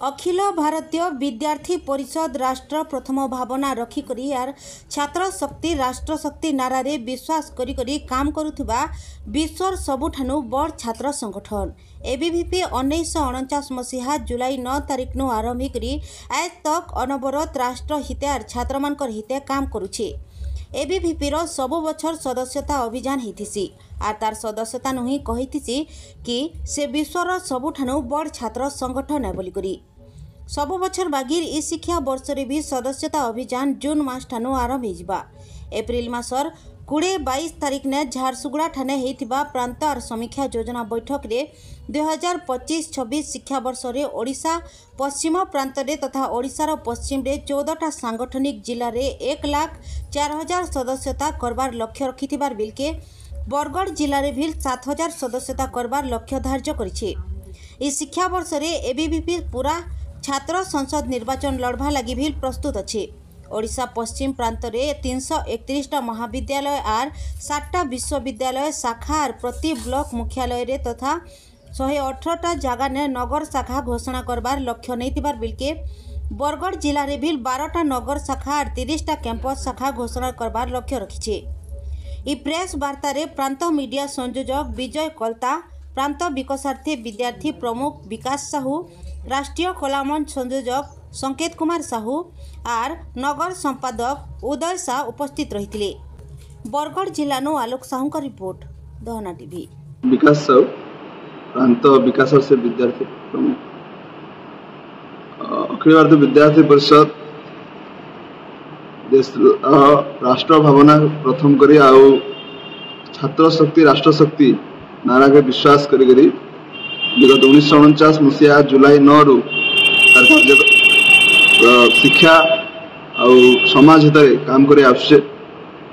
अखिल भारतीय विद्यार्थी परिषद राष्ट्र प्रथम भावना रखिकरी यार छात्र शक्ति राष्ट्र शक्ति नारे विश्वास करी काम करुवा विश्वर सबुठानु बड़ छात्र संगठन एबीवीपी 1949 मसीहा जुलाई 9 तारिख नु आरंभ करी आज तक अनवरत राष्ट्र हिते छात्र मानकर हिते काम करुछे। एबीवीपी रो सबु बछर सदस्यता अभियान होती आर तार सदस्यता नुही कही कि से विश्वर सबुठानु बड़ छात्र संगठन है बोलिकरी सबु बछर बागिर ई शिक्षा वर्ष रे भी सदस्यता अभियान जून मास ठानु आरंभ होइबा। एप्रिल मासर 20-22 तारिख ने झारसुगुड़ा ठाने हेतिबा प्रांत आर समीक्षा योजना बैठक रे 2025-26 शिक्षा वर्ष रे ओडिशा पश्चिम प्रांत रे तथा ओडिशार पश्चिम रे 14टा सांगठनिक जिल्ला रे 1,04,000 सदस्यता करबार लक्ष्य रखिथिबार बिलके बरगढ़ जिल्ला रे भी 7,000 सदस्यता करबार लक्ष्य धार्य करिछे। ई शिक्षा वर्ष रे एबीवीपी पूरा छात्र संसद निर्वाचन लड़वा लगी भी प्रस्तुत अच्छे। ओडिशा पश्चिम प्रांत रे 331टा महाविद्यालय आर 7टा विश्वविद्यालय शाखा आर प्रति ब्लॉक मुख्यालय रे तथा 118टा जगह ने नगर शाखा घोषणा करबार लक्ष्य नैतिबार बिलके बरगढ़ जिला रे भी 12टा नगर शाखा आर 30टा कैंपस शाखा घोषणा करबार लक्ष्य रखिछे। ई प्रेस वार्ता रे प्रांत मीडिया संयोजक विजय कलता प्रांत विकासार्थी विद्यार्थी प्रमुख विकास साहू राष्ट्रीय कलामंच संयोजक संकेत कुमार साहू आर नगर संपादक उदय शाह उपस्थित रही। बरगढ़ जिला नु आलोक साहू का रिपोर्ट दहना टीवी। विकास साहू प्रांत विकास से विद्यार्थी प्रमुख अखिल भारतीय विद्यार्थी परिषद देश राष्ट्र भावना प्रथम करी आउ छात्र शक्ति राष्ट्र शक्ति नारा के विश्वास करी विगत 1949 मसीहा जुलाई 9 रु शिक्षा और समाज हित काम कर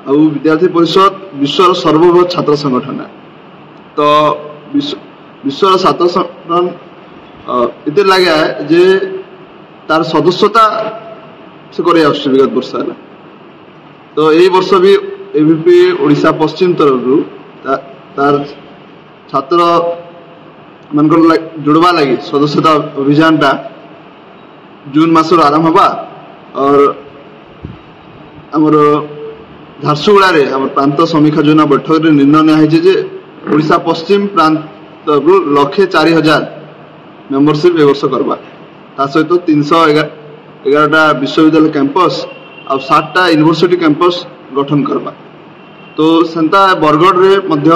विद्यार्थी परिषद विश्वर सर्वबृहत छात्र संगठन है। तो विश्वर छात्र संगठन इतने लगे है जे तार सदस्यता से कर विगत वर्ष है। तो यही वर्ष भी एबीवीपी ओडिशा पश्चिम तरफ तार छात्र मान जोड़वा लगी सदस्यता अभियान टा जून मासर आरंभ होगा और आमर झारसुगुड़ा रे आम प्रांत समीक्षा योजना बैठक रे निर्णय निजे ओडिशा पश्चिम प्रांत 1,04,000 मेंबरशिप ए वर्ष करवा ता सहित 311टा विश्वविद्यालय कैंपस और 7टा यूनिवर्सिटी कैंपस गठन करवा। तो सेंता बरगढ़ रे मध्य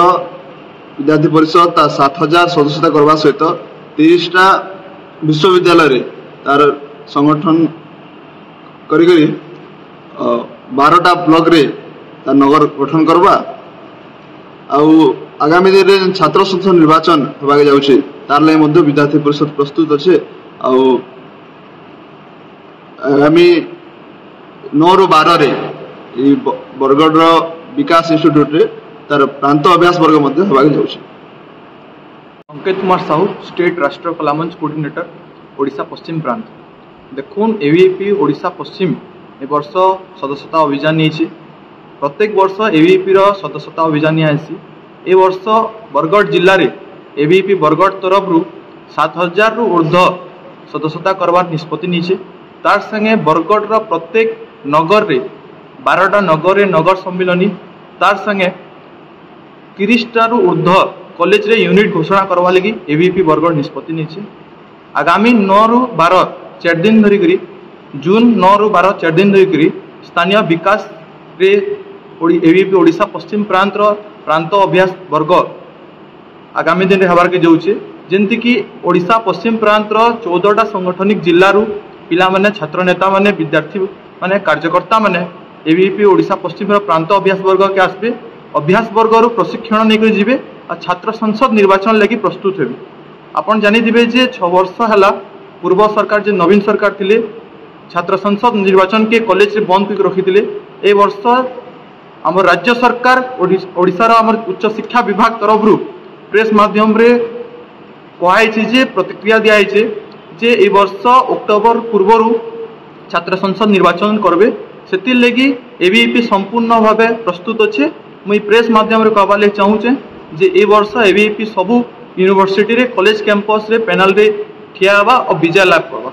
विद्यार्थी परिषद 7,000 सदस्यता करवा सहित 30टा विश्वविद्यालय रे तार संगठन करी 12टा ब्लॉक रे तार नगर गठन करवा। आगामी दिन रे छात्र संसद निर्वाचन होगा जाउछे तार ले मध्य विद्यार्थी परिषद प्रस्तुत अच्छे। आगामी 9 ରୁ 12 रे बरगढ़ विकास इंस्टीट्यूट रे तार प्रांत अभ्यास वर्ग मध्य होगा जाउछे। संकेत कुमार साहू स्टेट राष्ट्रीय कलामंच कोऑर्डिनेटर ओडिशा पश्चिम प्रांत। देखुन एबीवीपी ओडिशा पश्चिम ए वर्ष सदस्यता अभियान नहीं प्रत्येक वर्ष एबीवीपी रो सदस्यता अभियान नहीं ए वर्ष बरगढ़ जिले में एबीवीपी बरगढ़ तरफ 7,000 रु ऊर्ध्व सदस्यता करवार निष्पत्ति नहीं। तार संगे बरगढ़ रो प्रत्येक नगर रे 12टा नगर रे नगर सम्मिलनी तार संगे 30टा रु ऊर्ध्व कॉलेज रे यूनिट घोषणा करवा लगी एबीवीपी बरगढ़ निष्पत्ति नहीं। आगामी 9 ରୁ 12 4 दिन धरिकी जून 9 ରୁ 12 4 दिन धरिकी स्थानीय विकास रे एबीवीपी ओडिशा पश्चिम प्रांत प्रांत अभ्यास वर्ग आगामी दिन हबार के जाऊे जेमती कि ओडिशा पश्चिम प्रांत 14टा संगठनिक जिल्ला रु पिला माने छात्र नेता माने विद्यार्थी माने कार्यकर्ता माने एबीवीपी ओडिशा पश्चिम प्रांत अभ्यास वर्ग के आसबे अभ्यास वर्ग रु प्रशिक्षण नहीं जीवे और छात्र संसद निर्वाचन लगी प्रस्तुत हे। आपन जानी दिबे जे 6 वर्ष हला पूर्व सरकार जे नवीन सरकार थिले छात्र संसद निर्वाचन के कॉलेज रे बंद कर रखी थिले। ए वर्ष आम राज्य सरकार ओडिशा रो आम उच्च शिक्षा विभाग तरफ रु प्रेस माध्यम रे कहाई जे प्रतिक्रिया दिया जे ए वर्ष अक्टोबर पूर्व छात्र संसद निर्वाचन करबे सेति लगी एबीवीपी संपूर्ण भावे प्रस्तुत अच्छे। मुई प्रेस माध्यम रे कहबा ले चाहूचे जे ए वर्ष एबीवीपी सबु यूनिवर्सिटी रे कॉलेज कैंपस रे पैनल रे ठिया और विजय लाभ कर।